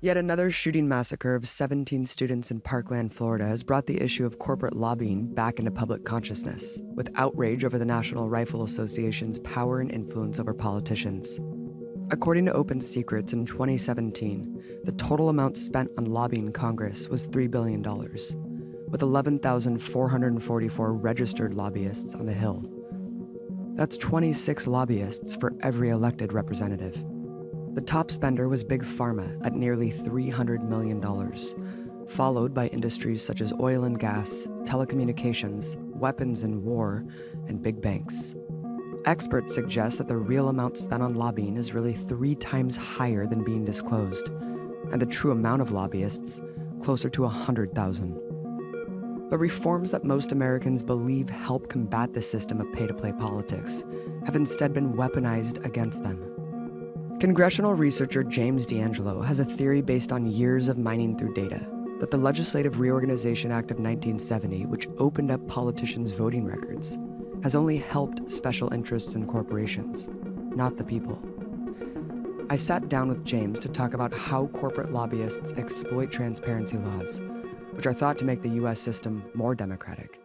Yet another shooting massacre of 17 students in Parkland, Florida has brought the issue of corporate lobbying back into public consciousness, with outrage over the National Rifle Association's power and influence over politicians. According to Open Secrets in 2017, the total amount spent on lobbying Congress was $3 billion, with 11,444 registered lobbyists on the Hill. That's 26 lobbyists for every elected representative. The top spender was Big Pharma at nearly $300 million, followed by industries such as oil and gas, telecommunications, weapons and war, and big banks. Experts suggest that the real amount spent on lobbying is really 3 times higher than being disclosed, and the true amount of lobbyists closer to 100,000. But reforms that most Americans believe help combat the system of pay-to-play politics have instead been weaponized against them. Congressional researcher James D'Angelo has a theory based on years of mining through data that the Legislative Reorganization Act of 1970, which opened up politicians' voting records, has only helped special interests and corporations, not the people. I sat down with James to talk about how corporate lobbyists exploit transparency laws, which are thought to make the US system more democratic.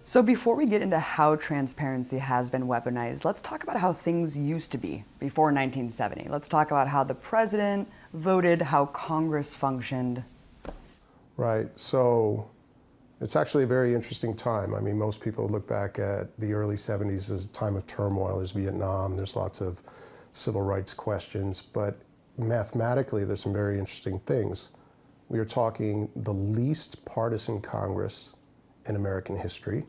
So before we get into how transparency has been weaponized, let's talk about how things used to be before 1970. Let's talk about how the president voted, how Congress functioned. Right, so it's actually a very interesting time. I mean, most people look back at the early 70s as a time of turmoil. There's Vietnam, there's lots of civil rights questions, but mathematically there's some very interesting things. We are talking the least partisan Congress in American history.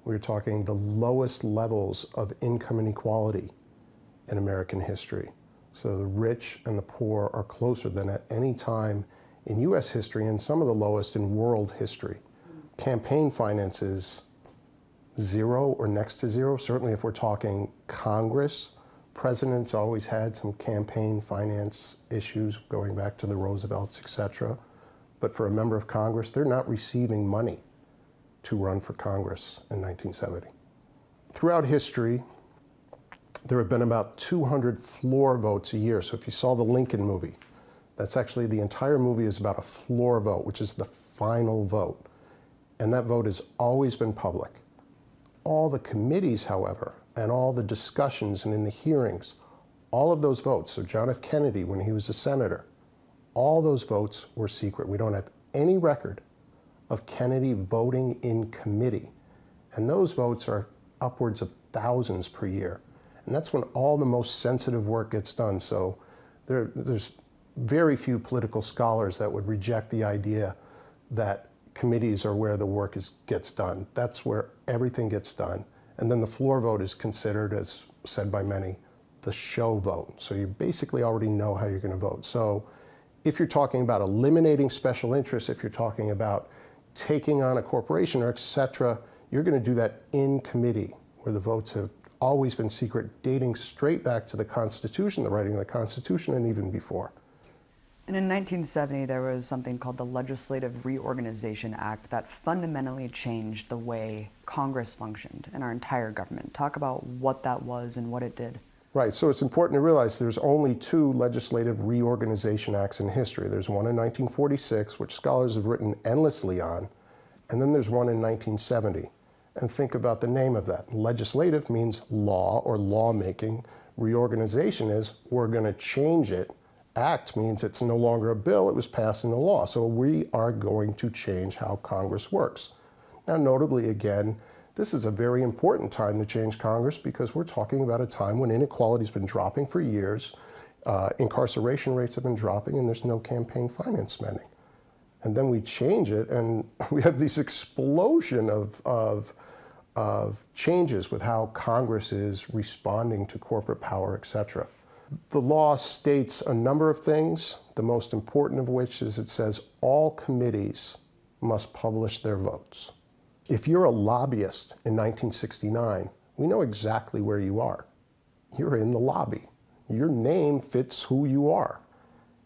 We're talking the lowest levels of income inequality in American history. So the rich and the poor are closer than at any time in US history and some of the lowest in world history. Campaign finance is zero or next to zero. Certainly if we're talking Congress, presidents always had some campaign finance issues going back to the Roosevelts, et cetera. But for a member of Congress, they're not receiving money to run for Congress in 1970. Throughout history, there have been about 200 floor votes a year. So if you saw the Lincoln movie, that's actually the entire movie is about a floor vote, which is the final vote. And that vote has always been public. All the committees, however, and all the discussions and in the hearings, all of those votes, so John F. Kennedy, when he was a senator, all those votes were secret. We don't have any record of Kennedy voting in committee. And those votes are upwards of thousands per year. And that's when all the most sensitive work gets done. So there's very few political scholars that would reject the idea that committees are where the work gets done. That's where everything gets done. And then the floor vote is considered, as said by many, the show vote. So you basically already know how you're going to vote. So if you're talking about eliminating special interests, if you're talking about taking on a corporation or et cetera, you're going to do that in committee, where the votes have always been secret, dating straight back to the Constitution, the writing of the Constitution, and even before. And in 1970, there was something called the Legislative Reorganization Act that fundamentally changed the way Congress functioned and our entire government. Talk about what that was and what it did. Right, so it's important to realize there's only 2 legislative reorganization acts in history. There's one in 1946, which scholars have written endlessly on, and then there's one in 1970. And think about the name of that. Legislative means law or lawmaking. Reorganization is we're going to change it. Act means it's no longer a bill, it was passed into law. So we are going to change how Congress works. Now, notably, again, this is a very important time to change Congress because we're talking about a time when inequality has been dropping for years, incarceration rates have been dropping, and there's no campaign finance spending. And then we change it, and we have this explosion of changes with how Congress is responding to corporate power, et cetera. The law states a number of things, the most important of which is it says all committees must publish their votes. If you're a lobbyist in 1969, we know exactly where you are. You're in the lobby. Your name fits who you are.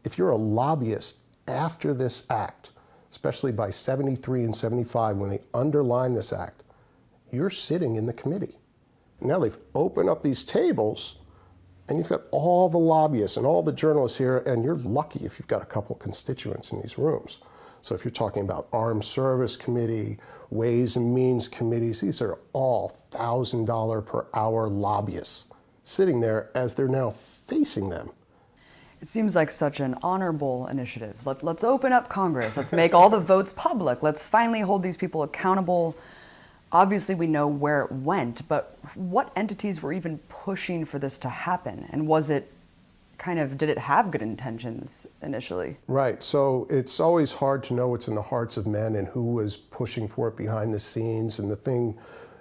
If you're a lobbyist after this act, especially by 73 and 75 when they underline this act, you're sitting in the committee. Now they've opened up these tables and you've got all the lobbyists and all the journalists here, and you're lucky if you've got a couple constituents in these rooms. So if you're talking about Armed Service Committee, Ways and Means Committees, these are all $1,000 per hour lobbyists sitting there as they're now facing them. It seems like such an honorable initiative. Let's open up Congress. Let's make all the votes public. Let's finally hold these people accountable. Obviously, we know where it went, but what entities were even pushing for this to happen? And was it did it have good intentions initially? Right. So it's always hard to know what's in the hearts of men and who was pushing for it behind the scenes. And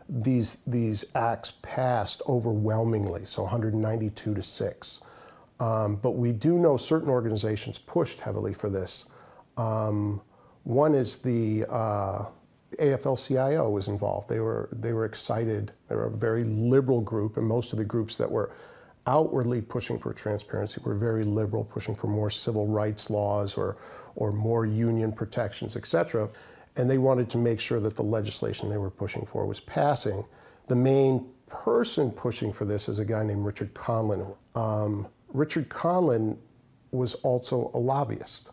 these acts passed overwhelmingly, so 192-6. But we do know certain organizations pushed heavily for this. One is the AFL-CIO was involved. They were excited. They were a very liberal group, and most of the groups that were outwardly pushing for transparency were very liberal, pushing for more civil rights laws or more union protections, etc. And they wanted to make sure that the legislation they were pushing for was passing. The main person pushing for this is a guy named Richard Conlin. Richard Conlin was also a lobbyist.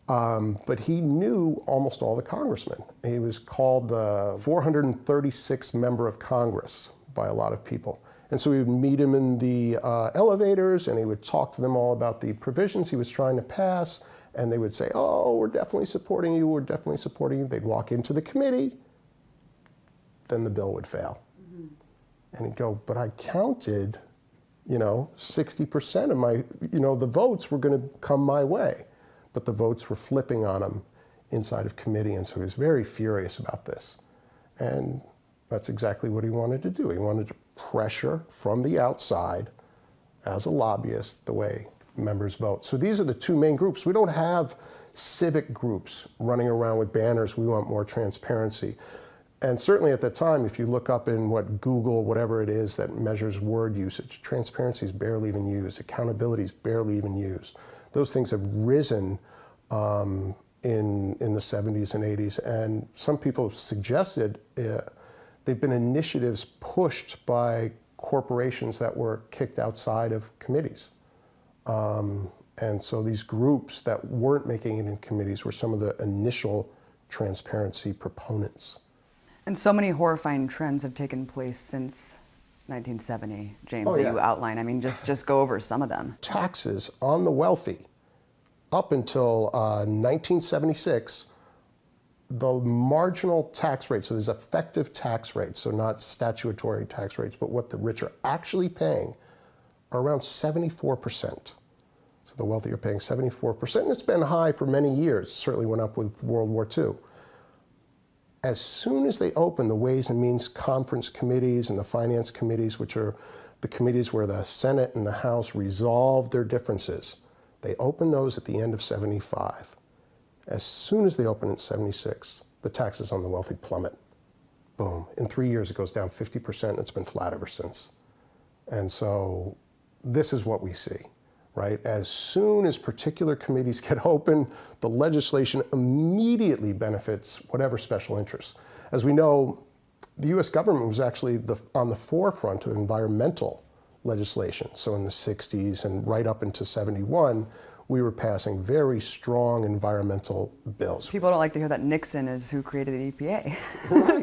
But he knew almost all the congressmen. He was called the 436th member of Congress by a lot of people. And so we would meet him in the elevators, and he would talk to them all about the provisions he was trying to pass. And they would say, oh, we're definitely supporting you, we're definitely supporting you. They'd walk into the committee, then the bill would fail. Mm-hmm. And he'd go, but I counted, 60% of my, the votes were going to come my way. But the votes were flipping on him inside of committee, and so he was very furious about this. And that's exactly what he wanted to do. He wanted to pressure from the outside, as a lobbyist, the way members vote. So these are the two main groups. We don't have civic groups running around with banners, we want more transparency. And certainly at the time, if you look up in what Google, whatever it is that measures word usage, transparency is barely even used, accountability is barely even used. Those things have risen in the 70s and 80s, and some people have suggested they've been initiatives pushed by corporations that were kicked outside of committees. And so these groups that weren't making it in committees were some of the initial transparency proponents. And so many horrifying trends have taken place since 1970, James, that you outline. I mean, just go over some of them. Taxes on the wealthy. Up until 1976, the marginal tax rate, so there's effective tax rates, so not statutory tax rates, but what the rich are actually paying, are around 74%. So the wealthy are paying 74%, and it's been high for many years. It certainly went up with World War II. As soon as they open the Ways and Means Conference committees and the finance committees, which are the committees where the Senate and the House resolve their differences, they open those at the end of 75. As soon as they open in 76, the taxes on the wealthy plummet. Boom. In 3 years, it goes down 50%, and it's been flat ever since. And so this is what we see, right? As soon as particular committees get open, the legislation immediately benefits whatever special interests. As we know, the US government was actually on the forefront of environmental legislation. So in the 60s and right up into 71, we were passing very strong environmental bills. People don't like to hear that Nixon is who created the EPA.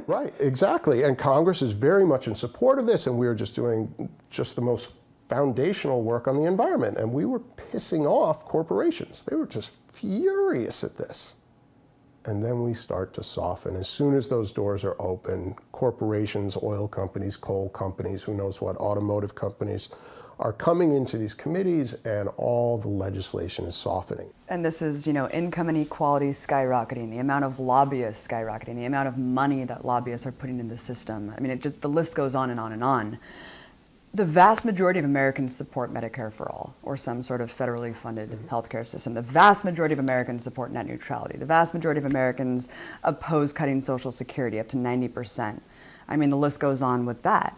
Right, exactly. And Congress is very much in support of this, and we were just doing the most foundational work on the environment, and we were pissing off corporations. They were just furious at this. And then we start to soften. As soon as those doors are open, corporations, oil companies, coal companies, who knows what, automotive companies, are coming into these committees, and all the legislation is softening. And this is, income inequality skyrocketing, the amount of lobbyists skyrocketing, the amount of money that lobbyists are putting in the system. I mean, the list goes on and on and on. The vast majority of Americans support Medicare for all, or some sort of federally funded healthcare system. The vast majority of Americans support net neutrality. The vast majority of Americans oppose cutting Social Security up to 90%. I mean, the list goes on with that.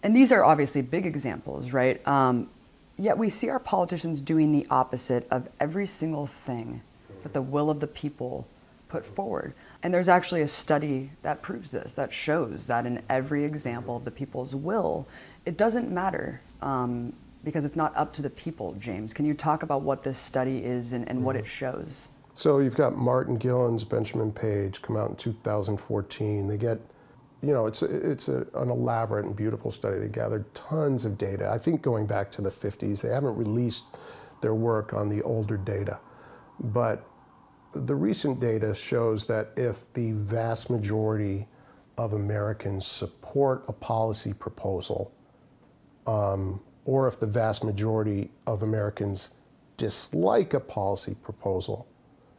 And these are obviously big examples, right? Yet we see our politicians doing the opposite of every single thing that the will of the people put forward. And there's actually a study that proves this, that shows that in every example of the people's will, it doesn't matter because it's not up to the people, James. Can you talk about what this study is and what it shows? So you've got Martin Gilens, Benjamin Page, come out in 2014. They get, it's an elaborate and beautiful study. They gathered tons of data. I think going back to the 50s, they haven't released their work on the older data. But the recent data shows that if the vast majority of Americans support a policy proposal, or if the vast majority of Americans dislike a policy proposal,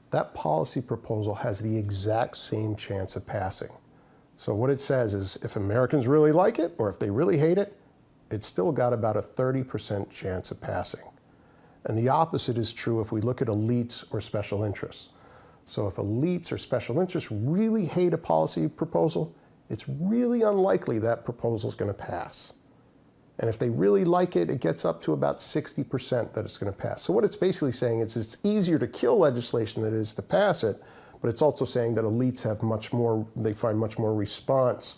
that policy proposal has the exact same chance of passing. So what it says is if Americans really like it, or if they really hate it, it's still got about a 30% chance of passing. And the opposite is true if we look at elites or special interests. So if elites or special interests really hate a policy proposal, it's really unlikely that proposal is going to pass. And if they really like it, it gets up to about 60% that it's going to pass. So what it's basically saying is it's easier to kill legislation than it is to pass it, but it's also saying that elites have they find much more response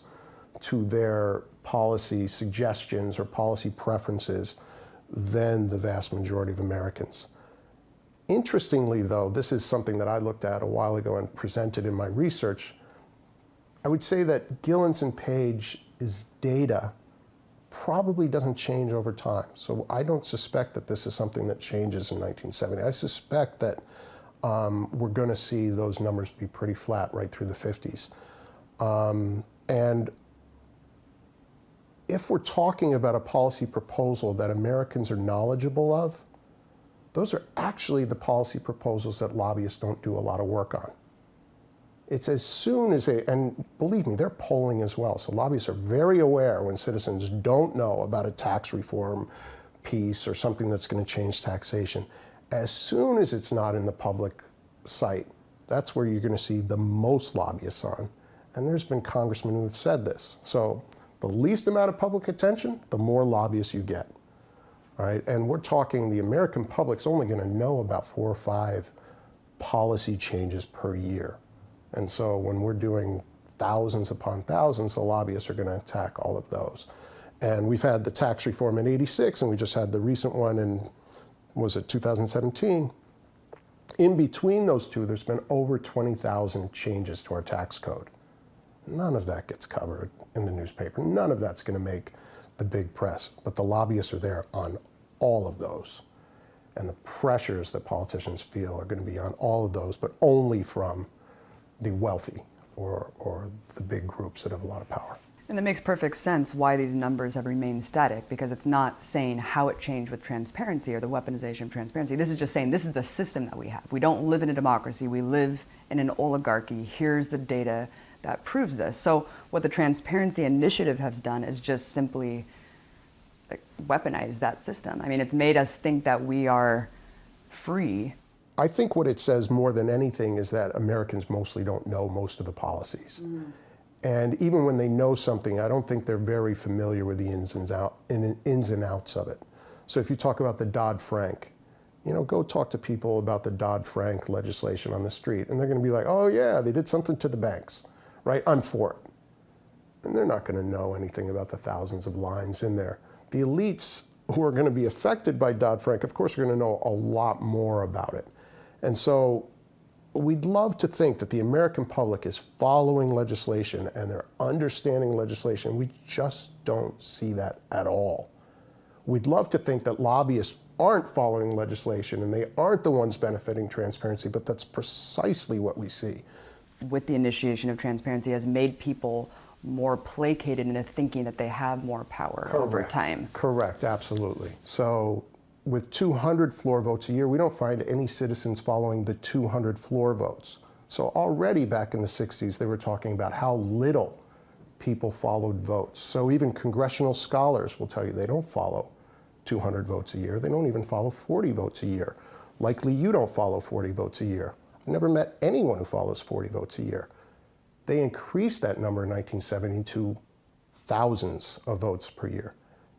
to their policy suggestions or policy preferences than the vast majority of Americans. Interestingly, though, this is something that I looked at a while ago and presented in my research. I would say that Gilens and Page's data probably doesn't change over time. So I don't suspect that this is something that changes in 1970. I suspect that we're going to see those numbers be pretty flat right through the 50s. And if we're talking about a policy proposal that Americans are knowledgeable of, those are actually the policy proposals that lobbyists don't do a lot of work on. It's as soon as and believe me, they're polling as well. So lobbyists are very aware when citizens don't know about a tax reform piece or something that's going to change taxation. As soon as it's not in the public sight, that's where you're going to see the most lobbyists on. And there's been congressmen who have said this. So the least amount of public attention, the more lobbyists you get. All right, and we're talking the American public's only going to know about 4 or 5 policy changes per year. And so when we're doing thousands upon thousands, the lobbyists are going to attack all of those. And we've had the tax reform in '86, and we just had the recent one in, was it 2017? In between those two, there's been over 20,000 changes to our tax code. None of that gets covered in the newspaper. None of that's going to make the big press. But the lobbyists are there on all of those. And the pressures that politicians feel are going to be on all of those, but only from the wealthy or the big groups that have a lot of power. And that makes perfect sense why these numbers have remained static, because it's not saying how it changed with transparency or the weaponization of transparency. This is just saying this is the system that we have. We don't live in a democracy. We live in an oligarchy. Here's the data that proves this. So what the Transparency Initiative has done is just simply weaponize that system. I mean, it's made us think that we are free. I think what it says more than anything is that Americans mostly don't know most of the policies. And even when they know something, I don't think they're very familiar with the ins and outs of it. So if you talk about the Dodd-Frank, go talk to people about the Dodd-Frank legislation on the street, and they're going to be like, oh yeah, they did something to the banks, right? I'm for it. And they're not going to know anything about the thousands of lines in there. The elites who are going to be affected by Dodd-Frank, of course, are going to know a lot more about it. And so we'd love to think that the American public is following legislation and they're understanding legislation. We just don't see that at all. We'd love to think that lobbyists aren't following legislation and they aren't the ones benefiting transparency, but that's precisely what we see. With the initiation of transparency has made people more placated into thinking that they have more power over time. Correct, absolutely. So with 200 floor votes a year, we don't find any citizens following the 200 floor votes. So already back in the 60s, they were talking about how little people followed votes. So even congressional scholars will tell you they don't follow 200 votes a year. They don't even follow 40 votes a year. Likely you don't follow 40 votes a year. I've never met anyone who follows 40 votes a year. They increased that number in 1970 to thousands of votes per year.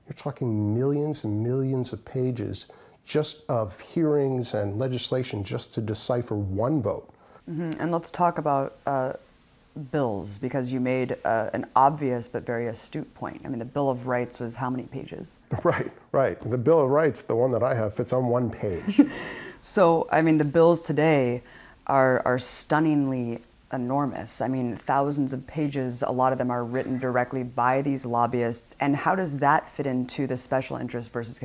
You're talking millions and millions of pages just of hearings and legislation just to decipher one vote. And let's talk about bills, because you made an obvious but very astute point. I mean, the Bill of Rights was how many pages? Right. The Bill of Rights, the one that I have, fits on one page. So, I mean, the bills today are stunningly enormous. I mean, thousands of pages, a lot of them are written directly by these lobbyists. And how does that fit into the special interest versus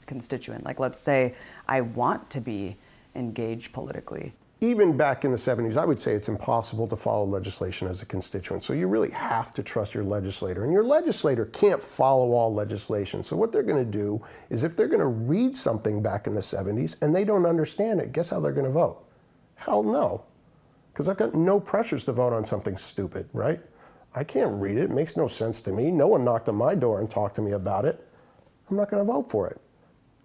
constituent? Like, let's say I want to be engaged politically. Even back in the 70s, I would say it's impossible to follow legislation as a constituent. So you really have to trust your legislator. And your legislator can't follow all legislation. So what they're going to do is, if they're going to read something back in the 70s and they don't understand it, guess how they're going to vote? Hell no. Because I've got no pressures to vote on something stupid, right? I can't read it. It makes no sense to me. No one knocked on my door and talked to me about it. I'm not going to vote for it.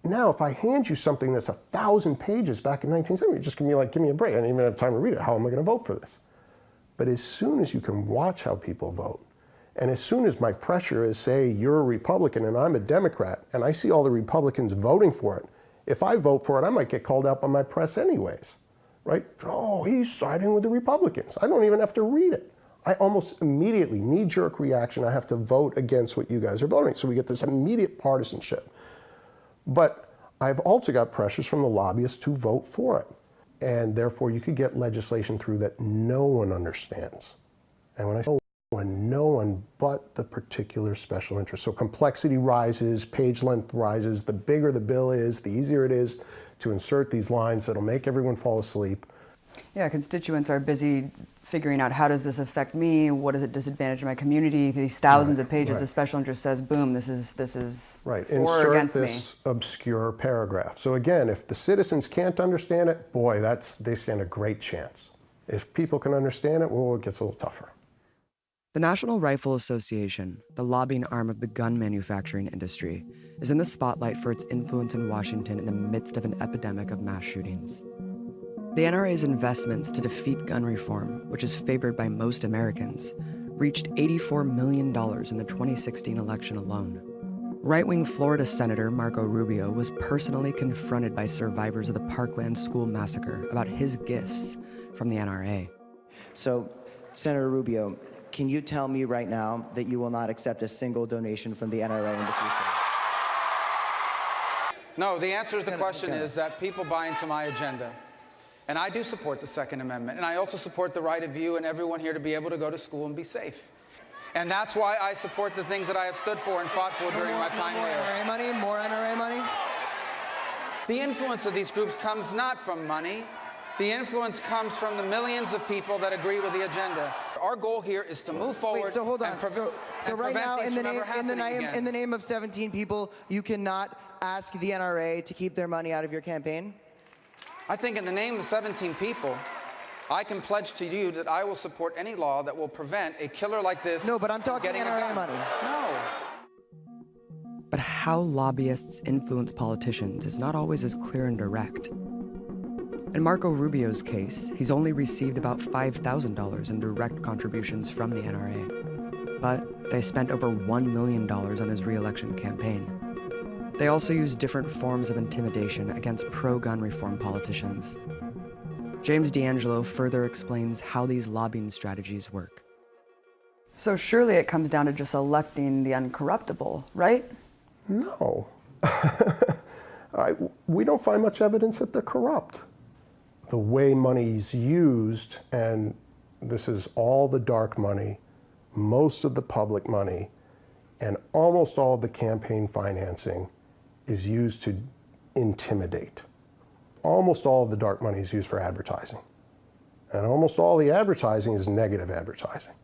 Now, if I hand you something that's 1,000 pages back in 1970, you're just going to be like, give me a break. I didn't even have time to read it. How am I going to vote for this? But as soon as you can watch how people vote, and as soon as my pressure is, say, you're a Republican and I'm a Democrat, and I see all the Republicans voting for it, if I vote for it, I might get called out by my press anyways, right? Oh, he's siding with the Republicans. I don't even have to read it. I almost immediately, knee-jerk reaction, I have to vote against what you guys are voting. So we get this immediate partisanship. But I've also got pressures from the lobbyists to vote for it. And therefore, you could get legislation through that no one understands. And when I say no one but the particular special interest. So complexity rises, page length rises. The bigger the bill is, the easier it is to insert these lines that'll make everyone fall asleep. Yeah, constituents are busy figuring out, how does this affect me? What does it disadvantage my community? These thousands of pages, the special interest says, boom, this is right. For Insert or against this me. Obscure paragraph. So again, if the citizens can't understand it, boy, they stand a great chance. If people can understand it, well, it gets a little tougher. The National Rifle Association, the lobbying arm of the gun manufacturing industry, is in the spotlight for its influence in Washington in the midst of an epidemic of mass shootings. The NRA's investments to defeat gun reform, which is favored by most Americans, reached $84 million in the 2016 election alone. Right-wing Florida Senator Marco Rubio was personally confronted by survivors of the Parkland school massacre about his gifts from the NRA. So, Senator Rubio, can you tell me right now that you will not accept a single donation from the NRA in the future? No, the answer to the question is that people buy into my agenda. And I do support the Second Amendment. And I also support the right of you and everyone here to be able to go to school and be safe. And that's why I support the things that I have stood for and fought for during my time there. NRA money? More NRA money? The influence of these groups comes not from money. The influence comes from the millions of people that agree with the agenda. Our goal here is to move forward. Wait, so hold on. So right now, in the name of 17 people, you cannot ask the NRA to keep their money out of your campaign? I think in the name of 17 people, I can pledge to you that I will support any law that will prevent a killer like this. No, but I'm talking getting NRA money. No. But how lobbyists influence politicians is not always as clear and direct. In Marco Rubio's case, he's only received about $5,000 in direct contributions from the NRA. But they spent over $1 million on his re-election campaign. They also use different forms of intimidation against pro-gun reform politicians. James D'Angelo further explains how these lobbying strategies work. So surely it comes down to just electing the uncorruptible, right? No. We don't find much evidence that they're corrupt. The way money's used, and this is all the dark money, most of the public money, and almost all of the campaign financing is used to intimidate. Almost all of the dark money is used for advertising. And almost all the advertising is negative advertising.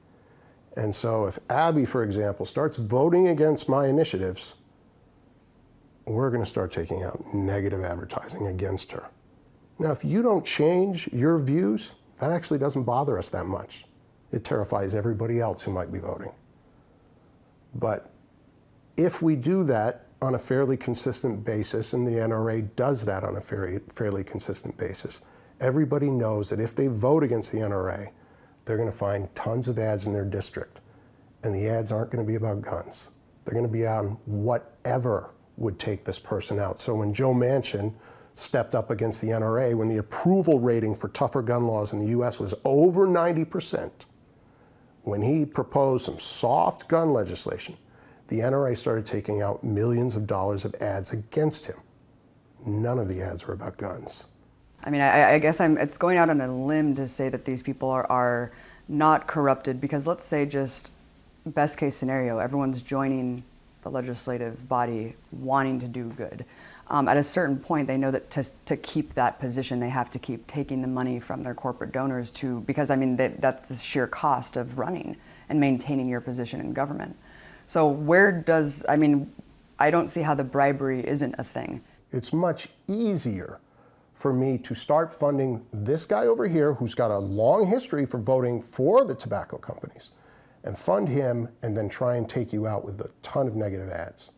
And so if Abby, for example, starts voting against my initiatives, we're going to start taking out negative advertising against her. Now, if you don't change your views, that actually doesn't bother us that much. It terrifies everybody else who might be voting. But if we do that on a fairly consistent basis, and the NRA does that on a fairly consistent basis, everybody knows that if they vote against the NRA, they're going to find tons of ads in their district. And the ads aren't going to be about guns. They're going to be on whatever would take this person out. So when Joe Manchin stepped up against the NRA, when the approval rating for tougher gun laws in the US was over 90%, when he proposed some soft gun legislation, the NRA started taking out millions of dollars of ads against him. None of the ads were about guns. I mean, I guess it's going out on a limb to say that these people are not corrupted, because let's say, just best case scenario, everyone's joining the legislative body wanting to do good. At a certain point, they know that to keep that position, they have to keep taking the money from their corporate donors because I mean, that's the sheer cost of running and maintaining your position in government. So I don't see how the bribery isn't a thing. It's much easier for me to start funding this guy over here who's got a long history for voting for the tobacco companies, and fund him and then try and take you out with a ton of negative ads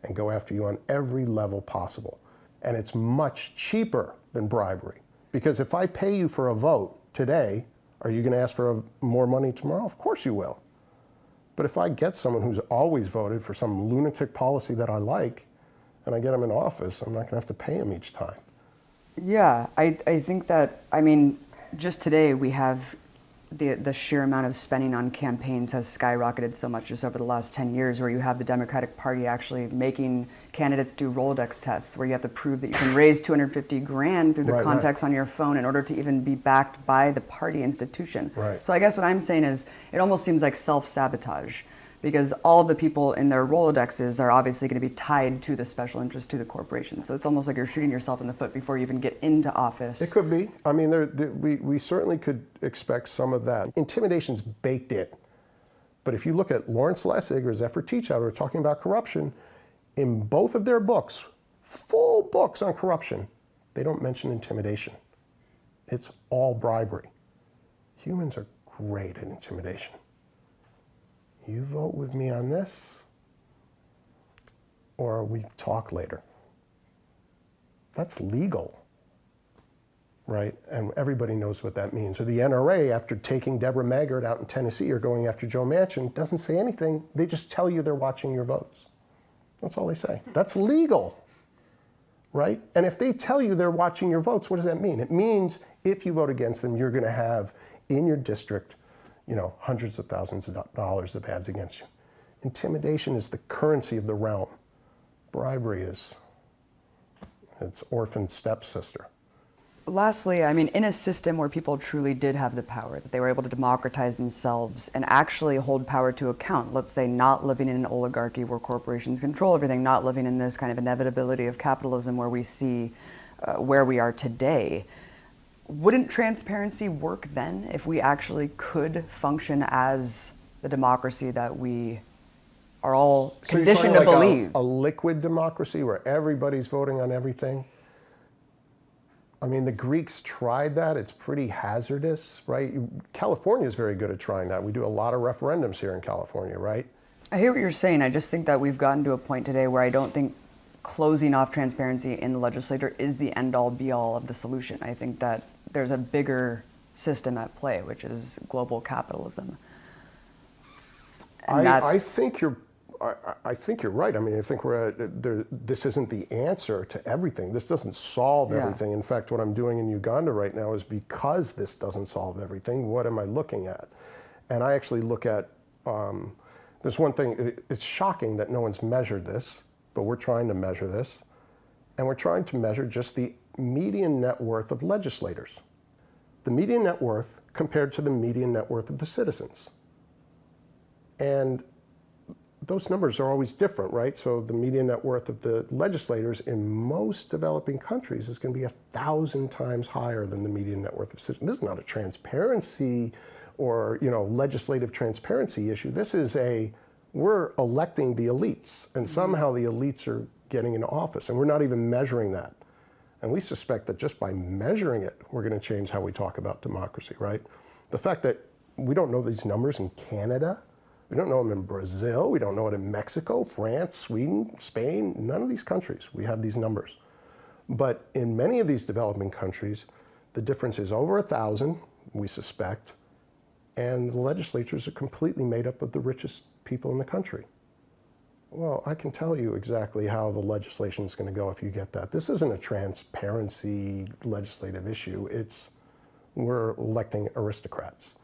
and go after you on every level possible. And it's much cheaper than bribery. Because if I pay you for a vote today, are you going to ask for more money tomorrow? Of course you will. But if I get someone who's always voted for some lunatic policy that I like, and I get them in office, I'm not going to have to pay them each time. Yeah, I think that, I mean, just today we have the sheer amount of spending on campaigns has skyrocketed so much just over the last 10 years, where you have the Democratic Party actually making candidates do Rolodex tests, where you have to prove that you can raise 250 grand through the contacts on your phone in order to even be backed by the party institution. Right. So I guess what I'm saying is, it almost seems like self-sabotage, because all the people in their Rolodexes are obviously going to be tied to the special interest, to the corporation. So it's almost like you're shooting yourself in the foot before you even get into office. It could be. I mean, we certainly could expect some of that. Intimidation's baked in. But if you look at Lawrence Lessig or Zephyr Teachout, who are talking about corruption, in both of their books, full books on corruption, they don't mention intimidation. It's all bribery. Humans are great at intimidation. You vote with me on this, or we talk later. That's legal, right? And everybody knows what that means. Or the NRA, after taking Deborah Maggart out in Tennessee or going after Joe Manchin, doesn't say anything. They just tell you they're watching your votes. That's all they say. That's legal, right? And if they tell you they're watching your votes, what does that mean? It means if you vote against them, you're going to have in your district, hundreds of thousands of dollars of ads against you. Intimidation is the currency of the realm. Bribery is its orphaned stepsister. Lastly, I mean, in a system where people truly did have the power, that they were able to democratize themselves and actually hold power to account, let's say not living in an oligarchy where corporations control everything, not living in this kind of inevitability of capitalism where we see where we are today, wouldn't transparency work then if we actually could function as the democracy that we are all conditioned to believe? A liquid democracy where everybody's voting on everything? I mean, the Greeks tried that. It's pretty hazardous, right? California is very good at trying that. We do a lot of referendums here in California, right? I hear what you're saying. I just think that we've gotten to a point today where I don't think closing off transparency in the legislature is the end-all be-all of the solution. I think that there's a bigger system at play, which is global capitalism. I think you're right. I mean, I think this isn't the answer to everything. This doesn't solve everything. In fact, what I'm doing in Uganda right now is because this doesn't solve everything, what am I looking at? And I actually look at, there's one thing, it's shocking that no one's measured this, but we're trying to measure this. And we're trying to measure just the median net worth of legislators. The median net worth compared to the median net worth of the citizens. And those numbers are always different, right? So the median net worth of the legislators in most developing countries is going to be 1,000 times higher than the median net worth of citizens. This is not a transparency or legislative transparency issue. This is we're electing the elites, and somehow the elites are getting into office, and we're not even measuring that. And we suspect that just by measuring it, we're going to change how we talk about democracy, right? The fact that we don't know these numbers in Canada, we don't know them in Brazil, we don't know it in Mexico, France, Sweden, Spain, none of these countries, we have these numbers. But in many of these developing countries, the difference is over 1,000, we suspect, and the legislatures are completely made up of the richest people in the country. Well, I can tell you exactly how the legislation is going to go if you get that. This isn't a transparency legislative issue. We're electing aristocrats.